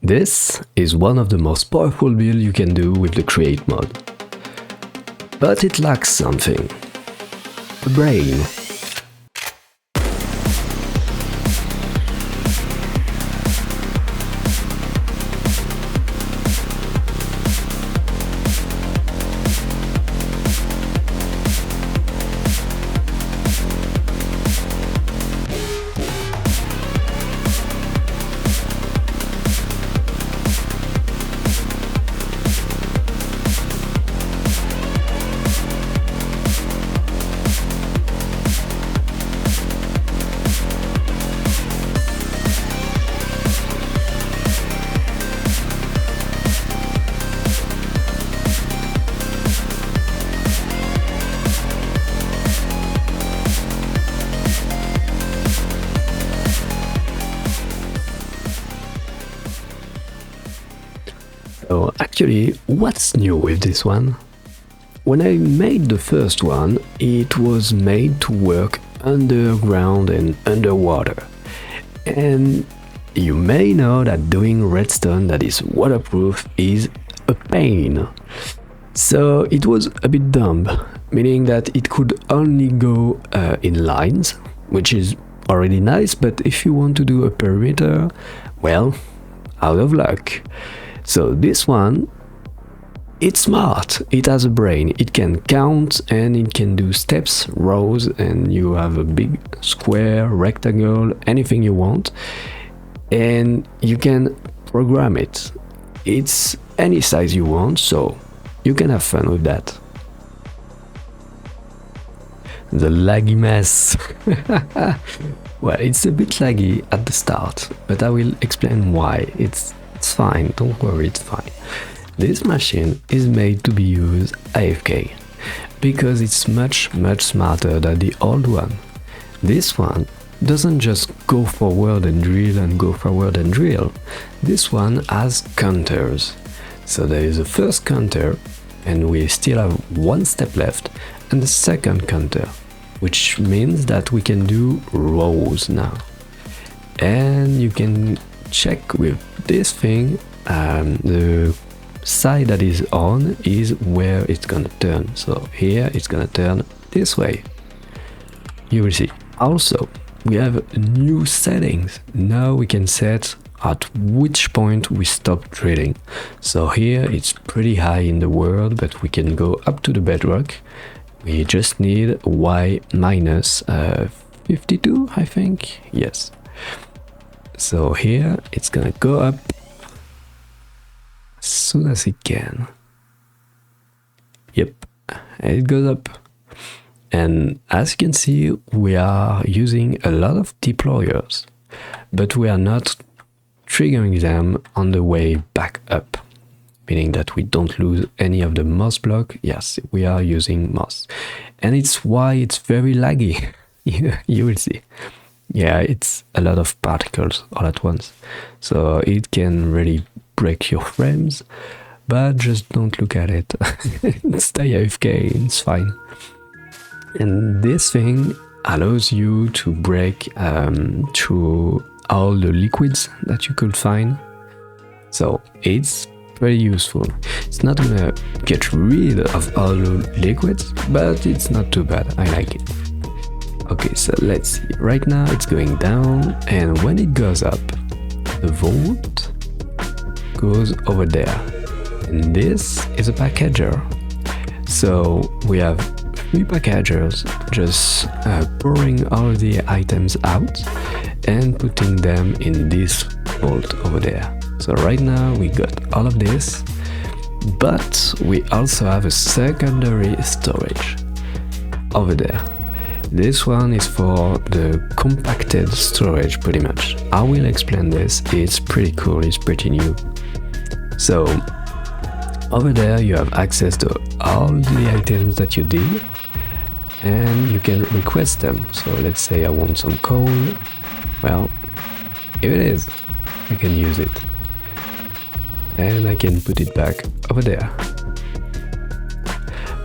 This is one of the most powerful builds you can do with the Create mod. But it lacks something. A brain. So actually, what's new with this one? When I made the first one, it was made to work underground and underwater. And you may know that doing redstone that is waterproof is a pain. So it was a bit dumb, meaning that it could only go in lines, which is already nice, but if you want to do a perimeter, well, out of luck. So this one, it's smart, it has a brain, it can count and it can do steps, rows, and you have a big square, rectangle, anything you want, and you can program it. It's any size you want, so you can have fun with that. The laggy mess. Well, it's a bit laggy at the start, but I will explain why. It's fine, don't worry, it's fine. This machine is made to be used AFK, because it's much smarter than the old one. This one doesn't just go forward and drill and go forward and drill. This one has counters. So there is a first counter, and we still have one step left, and the second counter, which means that we can do rows now. And you can check with this thing, the side that is on is where it's gonna turn. So here it's gonna turn this way. You will see. Also, we have new settings. Now we can set at which point we stop drilling. So here it's pretty high in the world, but we can go up to the bedrock. We just need Y minus 52, I think. Yes. So here it's gonna go up as soon as it can. Yep, and it goes up. And as you can see, we are using a lot of deployers, but we are not triggering them on the way back up, meaning that we don't lose any of the moss block. Yes, we are using moss, and it's why it's very laggy. You will see. Yeah, it's a lot of particles all at once, so it can really break your frames, but just don't look at it. Stay AFK, it's fine. And this thing allows you to break through all the liquids that you could find, so it's pretty useful. It's not gonna get rid of all the liquids, but it's not too bad, I like it. Okay, so let's see. Right now it's going down, and when it goes up, the vault goes over there. And this is a packager. So we have 3 packagers just pouring all the items out and putting them in this vault over there. So right now we got all of this, but we also have a secondary storage over there. This one is for the compacted storage, pretty much. I will explain this, it's pretty cool, it's pretty new. So, over there you have access to all the items that you did, and you can request them. So let's say I want some coal, well, here it is, I can use it. And I can put it back over there.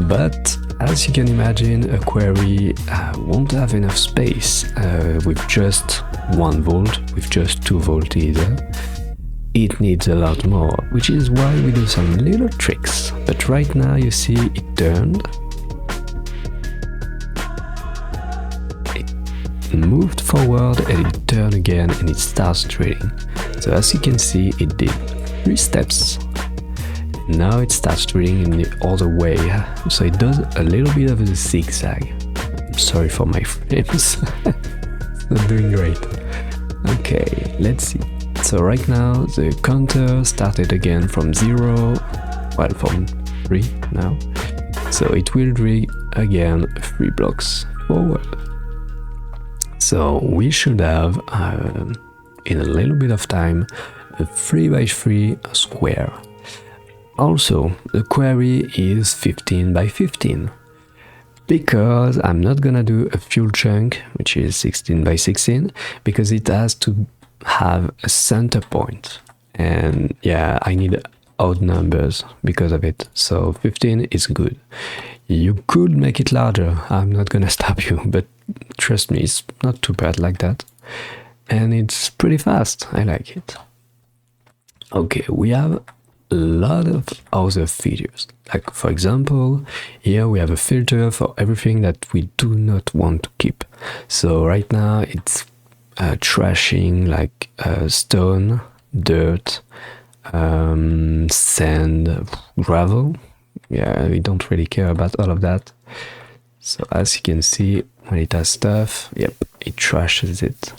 But as you can imagine, a quarry won't have enough space with just 1 vault, with just 2 vaults either. it needs a lot more, which is why we do some little tricks. But right now you see it turned, it moved forward and it turned again and it starts trading. So as you can see, it did 3 steps. Now it starts trading in the other way, so it does a little bit of a zigzag. I'm sorry for my frames, it's not doing great. Okay, let's see. So right now the counter started again from 0, well from 3 now. So it will drag again 3 blocks forward. So we should have, in a little bit of time, a 3x3 square. Also, the query is 15 by 15, because I'm not gonna do a full chunk, which is 16 by 16, because it has to have a center point. And yeah, I need odd numbers because of it, so 15 is good. You could make it larger, I'm not gonna stop you, but trust me, it's not too bad like that. And it's pretty fast, I like it. Okay, we have a lot of other features, like for example here we have a filter for everything that we do not want to keep. So right now it's trashing like stone, dirt, sand, gravel. Yeah, we don't really care about all of that. So as you can see, when it has stuff, yep, it trashes it.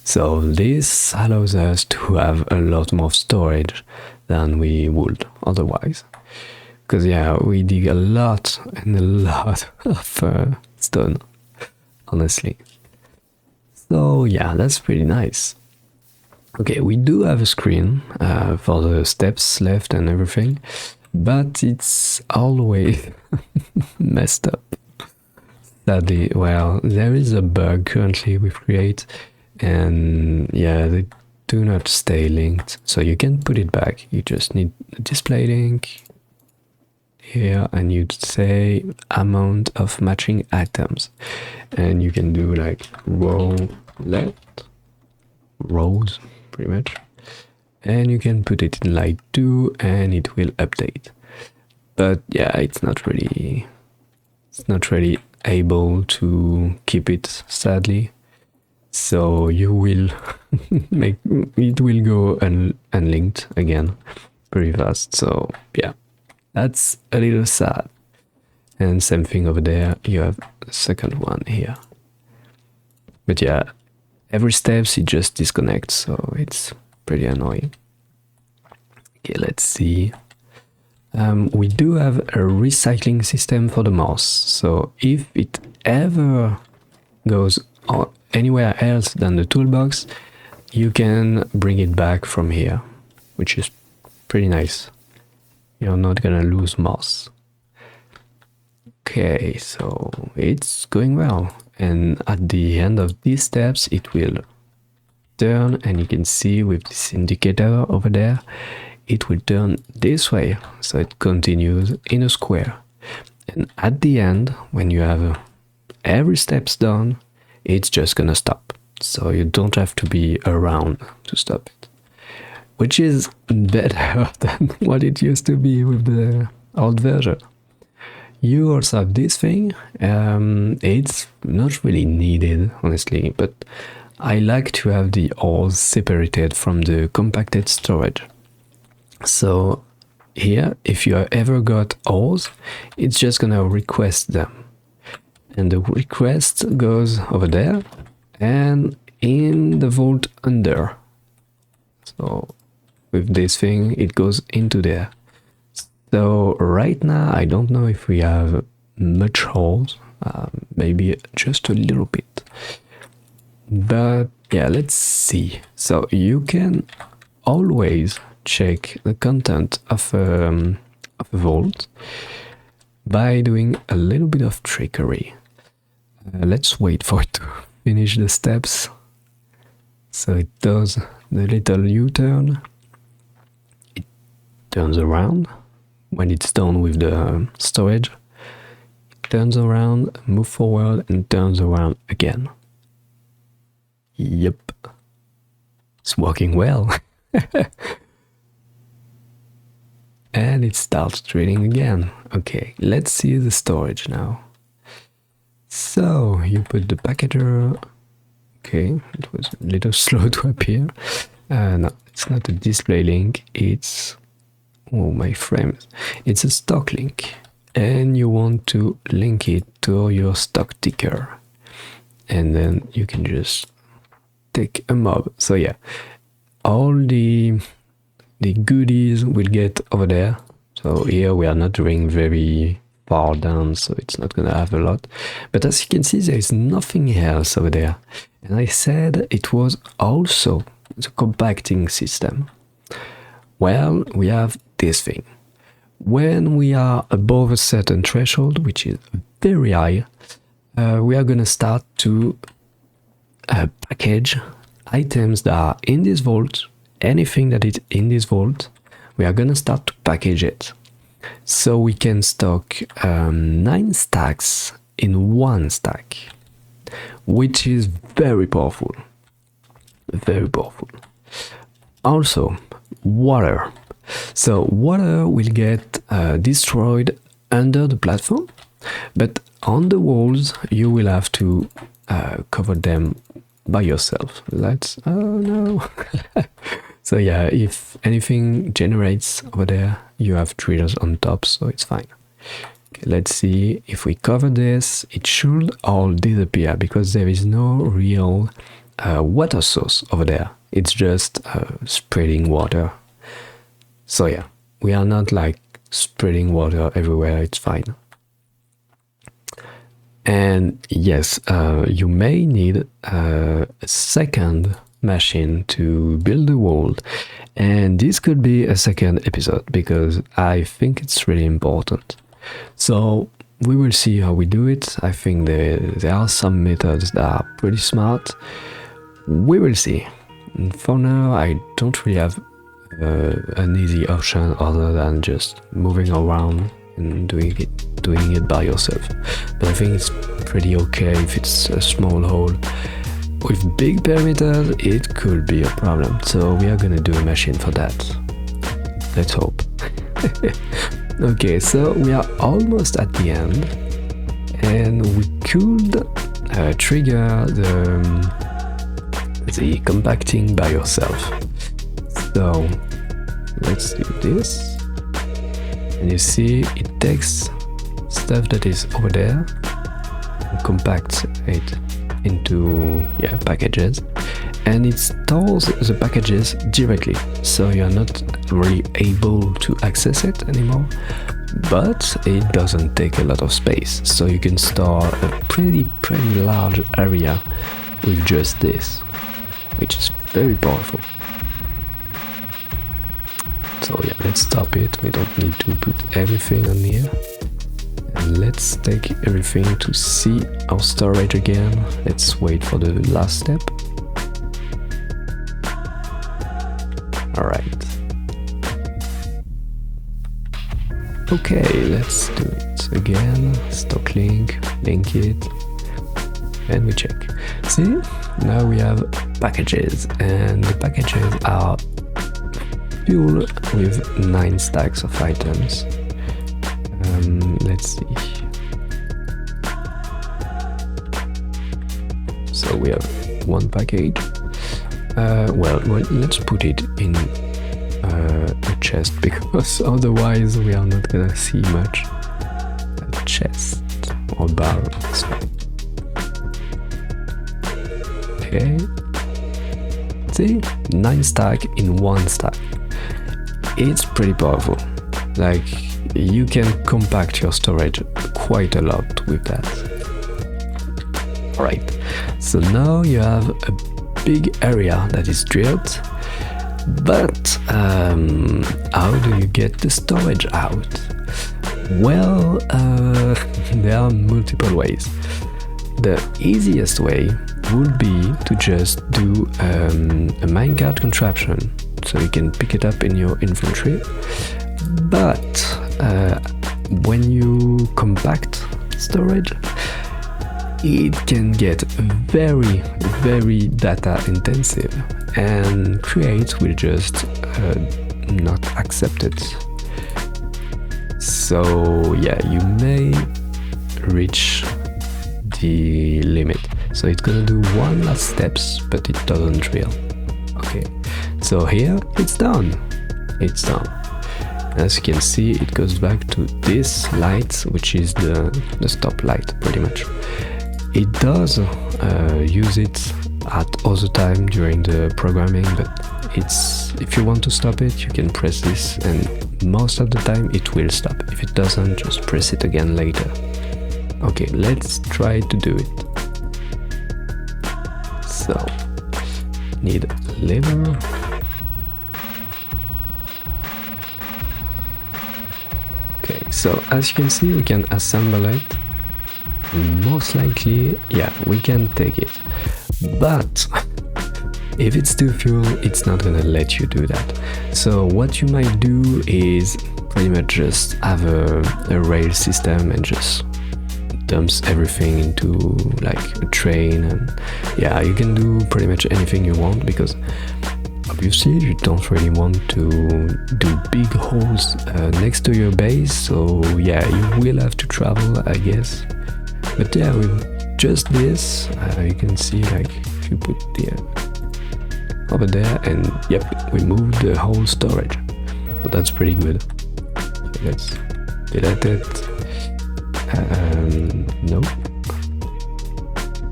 So this allows us to have a lot more storage than we would otherwise. Because yeah, we dig a lot and a lot of stone, honestly. So yeah, that's pretty nice. Okay, we do have a screen for the steps left and everything, but it's always messed up. Sadly, well, there is a bug currently with Create, and yeah, they do not stay linked, so you can put it back. You just need a display link here, and you'd say amount of matching items, and you can do like row left, rows pretty much, and you can put it in like 2 and it will update. But yeah, it's not really able to keep it, sadly. So you will make it will go unlinked again pretty fast. So yeah, that's a little sad. And same thing over there, you have the second one here. But yeah, every steps it just disconnects, so it's pretty annoying. Okay, let's see. We do have a recycling system for the mouse, so if it ever goes anywhere else than the toolbox, you can bring it back from here, which is pretty nice. You're not gonna lose mouse. Okay, so it's going well, and at the end of these steps it will turn, and you can see with this indicator over there, it will turn this way, so it continues in a square. And at the end, when you have every steps done, it's just gonna stop, so you don't have to be around to stop it, which is better than what it used to be with the old version. You also have this thing, it's not really needed honestly, but I like to have the ores separated from the compacted storage. So here, if you ever got ores, it's just gonna request them, and the request goes over there and in the vault under. So with this thing it goes into there. So right now I don't know if we have much ores, maybe just a little bit, but yeah, let's see. So you can always check the content of a vault by doing a little bit of trickery. Let's wait for it to finish the steps. So it does the little U-turn, it turns around. When it's done with the storage, it turns around, move forward, and turns around again. Yep, it's working well. And it starts trading again. Okay, let's see the storage now. So you put the packager. Okay, it was a little slow to appear. No, it's not a display link, it's, oh my frames, it's a stock link, and you want to link it to your stock ticker, and then you can just take a mob. So yeah, all the goodies will get over there. So here we are not doing very far down, so it's not gonna have a lot, but as you can see, there is nothing else over there. And I said it was also the compacting system. Well, we have this thing. When we are above a certain threshold, which is very high, we are gonna start to package items that are in this vault. Anything that is in this vault, we are gonna start to package it. So we can stock 9 stacks in 1 stack, which is very powerful. Very powerful. Also, water. So water will get destroyed under the platform, but on the walls you will have to cover them by yourself. That's, oh no. So yeah, if anything generates over there, you have triggers on top, so it's fine. Okay, let's see, if we cover this, it should all disappear because there is no real water source over there. It's just spreading water. So yeah, we are not like spreading water everywhere, it's fine. And yes, you may need a second machine to build the wall, and this could be a second episode because I think it's really important. So we will see how we do it. I think there are some methods that are pretty smart. We will see. And for now, I don't really have an easy option other than just moving around and doing it by yourself. But I think it's pretty okay if it's a small hole. With big perimeters, it could be a problem. So we are gonna do a machine for that. Let's hope. Okay, so we are almost at the end, and we could trigger the compacting by yourself. So let's do this, and you see it takes stuff that is over there and compacts it into packages, and it stores the packages directly, so you're not really able to access it anymore, but it doesn't take a lot of space, so you can store a pretty large area with just this, which is very powerful. So yeah, let's stop it. We don't need to put everything on here. And let's take everything to see our storage again. Let's wait for the last step. Alright. Okay, let's do it again. Stock link it, and we check. See, now we have packages, and the packages are filled with 9 stacks of items. Let's see. So we have 1 package. Well, let's put it in a chest, because otherwise we are not gonna see much. A chest or barrel. Okay. See? 9 stack in 1 stack. It's pretty powerful. Like, you can compact your storage quite a lot with that. Alright, so now you have a big area that is drilled, but how do you get the storage out? Well, there are multiple ways. The easiest way would be to just do a minecart contraption, so you can pick it up in your inventory. But when you compact storage, it can get very data intensive, and create will just not accept it. So yeah, you may reach the limit. So it's gonna do one last steps, but it doesn't drill. Okay, so here it's done. It's done. As you can see, it goes back to this light, which is the stop light, pretty much. It does use it at other time during the programming, but if you want to stop it, you can press this, and most of the time it will stop. If it doesn't, just press it again later. Okay, let's try to do it. So, need a lever. Okay, so as you can see, we can assemble it. Most likely, yeah, we can take it. But if it's too full, it's not gonna let you do that. So what you might do is pretty much just have a rail system and just dumps everything into like a train, and yeah, you can do pretty much anything you want, because obviously you don't really want to do big holes next to your base, so yeah, you will have to travel, I guess. But yeah, with just this, you can see, like, if you put the over there, and yep, we moved the whole storage, so that's pretty good. Okay, let's delete it. No,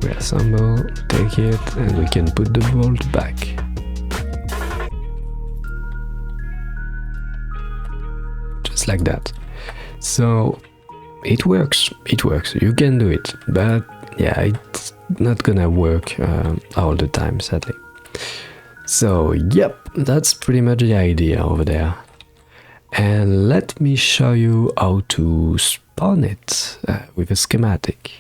reassemble, take it, and we can put the bolt back. Just like that. So it works, you can do it, but yeah, it's not gonna work all the time, sadly. So yep, that's pretty much the idea over there. And let me show you how to spawn it with a schematic.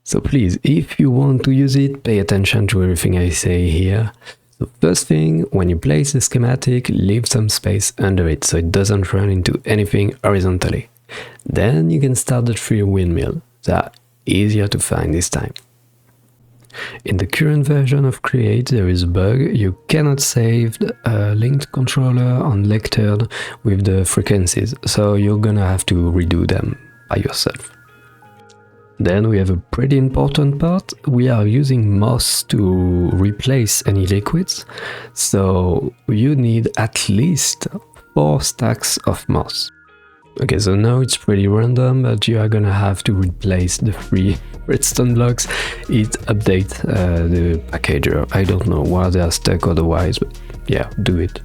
So please, if you want to use it, pay attention to everything I say here. So first thing, when you place a schematic, leave some space under it so it doesn't run into anything horizontally. Then you can start the 3 windmill. They are easier to find this time. In the current version of Create, there is a bug. You cannot save a linked controller on lectern with the frequencies, so you're gonna have to redo them by yourself. Then we have a pretty important part. We are using moss to replace any liquids, so you need at least 4 stacks of moss. Okay, so now it's pretty random, but you are gonna have to replace the 3 redstone blocks. It updates the packager. I don't know why they are stuck otherwise, but yeah, do it.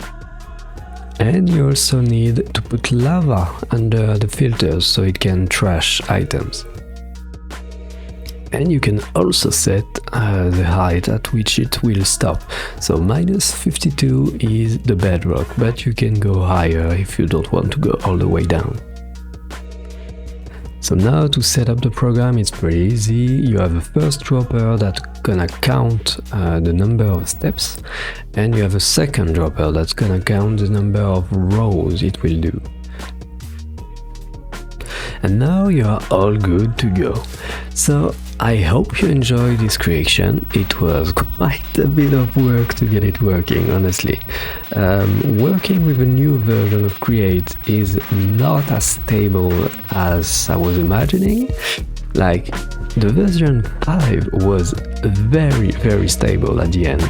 And you also need to put lava under the filters so it can trash items. And you can also set the height at which it will stop. So -52 is the bedrock, but you can go higher if you don't want to go all the way down. So now to set up the program, it's pretty easy. You have a first dropper that's gonna count the number of steps, and you have a second dropper that's gonna count the number of rows it will do. And now you are all good to go. So I hope you enjoyed this creation. It was quite a bit of work to get it working, honestly. Working with a new version of Create is not as stable as I was imagining. Like, the version 5 was very stable at the end.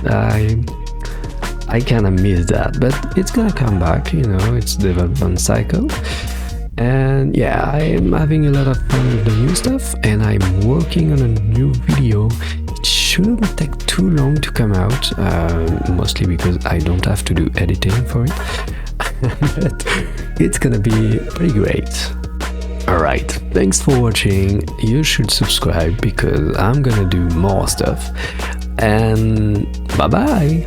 I kinda missed that, but it's gonna come back, you know, it's development cycle. And yeah, I'm having a lot of fun with the new stuff, and I'm working on a new video. It shouldn't take too long to come out, mostly because I don't have to do editing for it. But it's gonna be pretty great. Alright, thanks for watching. You should subscribe because I'm gonna do more stuff. And bye bye!